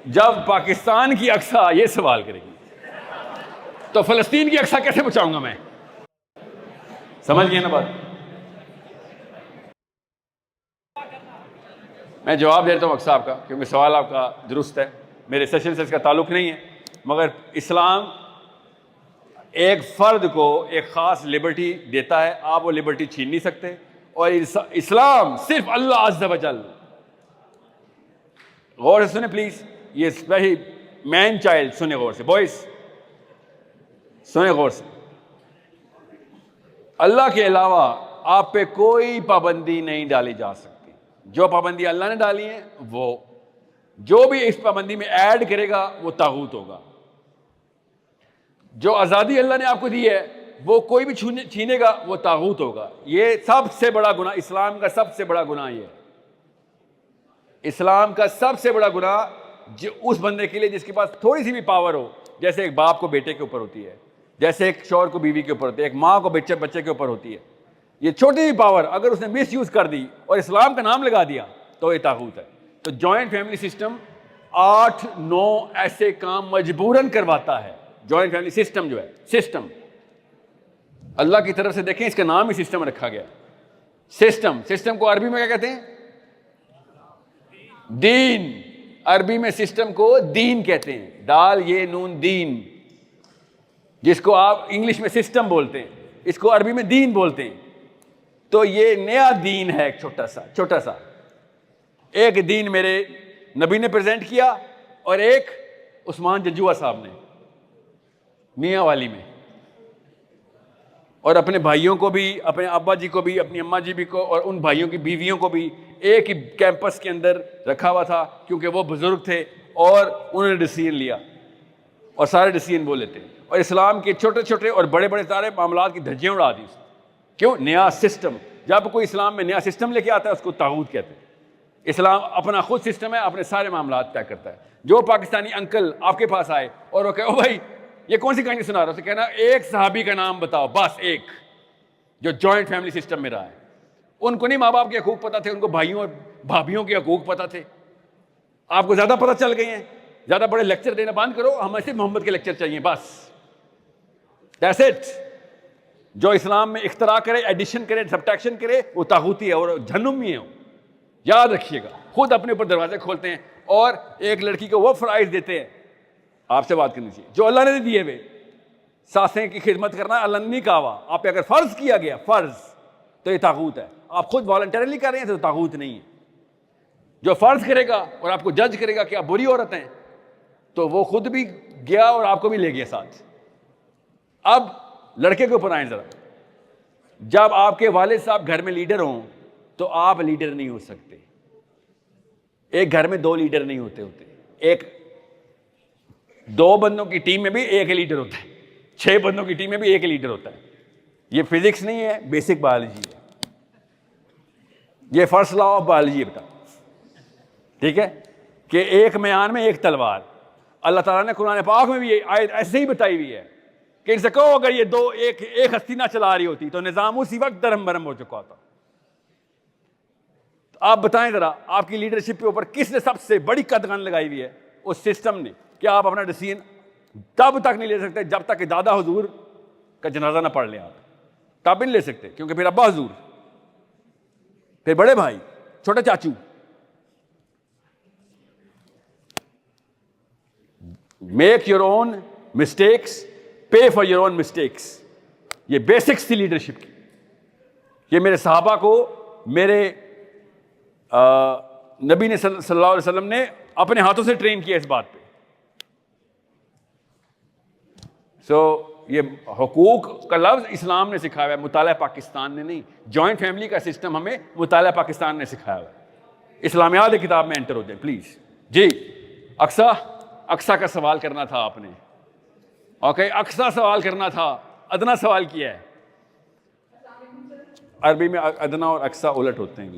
جب پاکستان کی اقصیٰ یہ سوال کرے گی تو فلسطین کی اقصیٰ کیسے بچاؤں گا میں؟ سمجھ گئے نا بات؟ میں جواب دیتا ہوں اقصیٰ آپ کا، کیونکہ سوال آپ کا درست ہے، میرے سیشن سے اس کا تعلق نہیں ہے، مگر اسلام ایک فرد کو ایک خاص لبرٹی دیتا ہے، آپ وہ لبرٹی چھین نہیں سکتے، اور اسلام صرف اللہ عز و جل، غور سے سنیں پلیز، یہ وہی مین چائلڈ سنیں غور سے، بوائز سنیں غور سے، اللہ کے علاوہ آپ پہ کوئی پابندی نہیں ڈالی جا سکتی، جو پابندی اللہ نے ڈالی ہیں وہ، جو بھی اس پابندی میں ایڈ کرے گا وہ طاغوت ہوگا، جو آزادی اللہ نے آپ کو دی ہے وہ کوئی بھی چھینے گا وہ طاغوت ہوگا۔ یہ سب سے بڑا گناہ، اسلام کا سب سے بڑا گناہ یہ ہے، اسلام کا سب سے بڑا گناہ جو اس بندے کے لیے جس کے پاس تھوڑی سی بھی پاور ہو، جیسے ایک باپ کو بیٹے کے اوپر ہوتی ہے، جیسے ایک شوہر کو بیوی کے اوپر ہوتی ہے، ایک ماں کو بچے کے اوپر ہوتی ہے، یہ چھوٹی سی پاور اگر اس نے مس یوز کر دی اور اسلام کا نام لگا دیا تو یہ طاغوت ہے۔ تو جوائنٹ فیملی سسٹم 8-9 ایسے کام مجبوراً کرواتا ہے۔ جوائنٹ فیملی سسٹم جو ہے، سسٹم اللہ کی طرف سے دیکھیں، اس کا نام ہی سسٹم رکھا گیا، سسٹم۔ سسٹم کو عربی میں کیا کہتے ہیں؟ دین۔ عربی میں سسٹم کو دین کہتے ہیں، دال یہ نون دین، جس کو آپ انگلش میں سسٹم بولتے ہیں، اس کو عربی میں دین بولتے ہیں۔ تو یہ نیا دین ہے، ایک چھوٹا سا ایک دین میرے نبی نے پریزنٹ کیا، اور ایک عثمان جنجوعہ صاحب نے میاں والی میں، اور اپنے بھائیوں کو بھی، اپنے ابا جی کو بھی، اپنی اماں جی بھی کو، اور ان بھائیوں کی بیویوں کو بھی ایک ہی کیمپس کے اندر رکھا ہوا تھا، کیونکہ وہ بزرگ تھے اور انہوں نے ڈیسیژن لیا، اور سارے ڈیسیژن وہ لیتے، اور اسلام کے چھوٹے چھوٹے اور بڑے بڑے سارے معاملات کی دھجیاں اڑا دی۔ کیوں؟ نیا سسٹم۔ جب کوئی اسلام میں نیا سسٹم لے کے آتا ہے اس کو طاغوت کہتے ہیں۔ اسلام اپنا خود سسٹم ہے، اپنے سارے معاملات طے کرتا ہے۔ جو پاکستانی انکل آپ کے پاس آئے اور وہ کہے او بھائی یہ کون سی کہانی سنا رہا، اسے کہنا ایک صحابی کا نام بتاؤ، بس ایک، جو جوائنٹ فیملی سسٹم میں رہا ہے۔ ان کو نہیں ماں باپ کے حقوق پتہ تھے، ان کو بھائیوں اور بھابھیوں کے حقوق پتہ تھے۔ آپ کو زیادہ پتہ چل گئی ہیں، زیادہ بڑے لیکچر دینا بند کرو، ہمیں صرف محمد کے لیکچر چاہیے، بس دیٹس اٹ۔ جو اسلام میں اختراع کرے، ایڈیشن کرے، سبٹریکشن کرے، وہ طاغوتی ہے اور جہنم میں ہے۔ یاد رکھیے گا، خود اپنے اوپر دروازے کھولتے ہیں اور ایک لڑکی کو وہ فرائض دیتے ہیں، آپ سے بات کرنی چاہیے جو اللہ نے دیے ہوئے۔ ساسیں کی خدمت کرنا اللہ نے نہیں کہا ہوا، آپ پہ اگر فرض کیا گیا فرض تو یہ طاغوت ہے۔ آپ خود والنٹریلی کر رہے ہیں تو طاغوت نہیں ہے۔ جو فرض کرے گا اور آپ کو جج کرے گا کہ آپ بری عورت ہیں تو وہ خود بھی گیا اور آپ کو بھی لے گیا ساتھ۔ اب لڑکے کے اوپر آئیں ذرا، جب آپ کے والد صاحب گھر میں لیڈر ہوں تو آپ لیڈر نہیں ہو سکتے۔ ایک گھر میں 2 لیڈر نہیں ہوتے، ایک 2 بندوں کی ٹیم میں بھی ایک لیڈر ہوتا ہے، 6 بندوں کی ٹیم میں بھی ایک لیڈر ہوتا ہے۔ یہ فزکس نہیں ہے، بیسک بایولوجی ہے، یہ فرسٹ لا آف بایولوجی ہے، ٹھیک ہے، کہ ایک میان میں ایک تلوار۔ اللہ تعالیٰ نے قرآن پاک میں بھی یہ آیت ایسے ہی بتائی ہوئی ہے کہ ان سے کہو اگر یہ 2 ایک ہستی نہ چلا رہی ہوتی تو نظام اسی وقت درم برم ہو چکا ہوتا۔ آپ بتائیں ذرا، آپ کی لیڈرشپ کے اوپر کس نے سب سے بڑی قدغن لگائی ہوئی ہے؟ اس سسٹم نے، کہ آپ اپنا ڈیسیژن تب تک نہیں لے سکتے جب تک کہ دادا حضور کا جنازہ نہ پڑھ لیں، آپ تب نہیں لے سکتے، کیونکہ پھر ابا حضور، پھر بڑے بھائی، چھوٹے چاچو۔ Make your own mistakes, pay for your own mistakes, یہ بیسکس تھی لیڈرشپ کی۔ یہ میرے صحابہ کو میرے نبی نے صلی اللہ علیہ وسلم نے اپنے ہاتھوں سے ٹرین کیا اس بات پہ۔ یہ حقوق کا لفظ اسلام نے سکھایا ہے، مطالعہ پاکستان نے نہیں۔ جوائنٹ فیملی کا سسٹم ہمیں مطالعہ پاکستان نے سکھایا ہے۔ اسلامیات کتاب میں انٹر ہو جائیں پلیز۔ جی اقصیٰ کا سوال کرنا تھا آپ نے، اوکے، اقصیٰ سوال کرنا تھا، ادنا سوال کیا ہے۔ عربی میں ادنا اور اقصیٰ الٹ ہوتے ہیں۔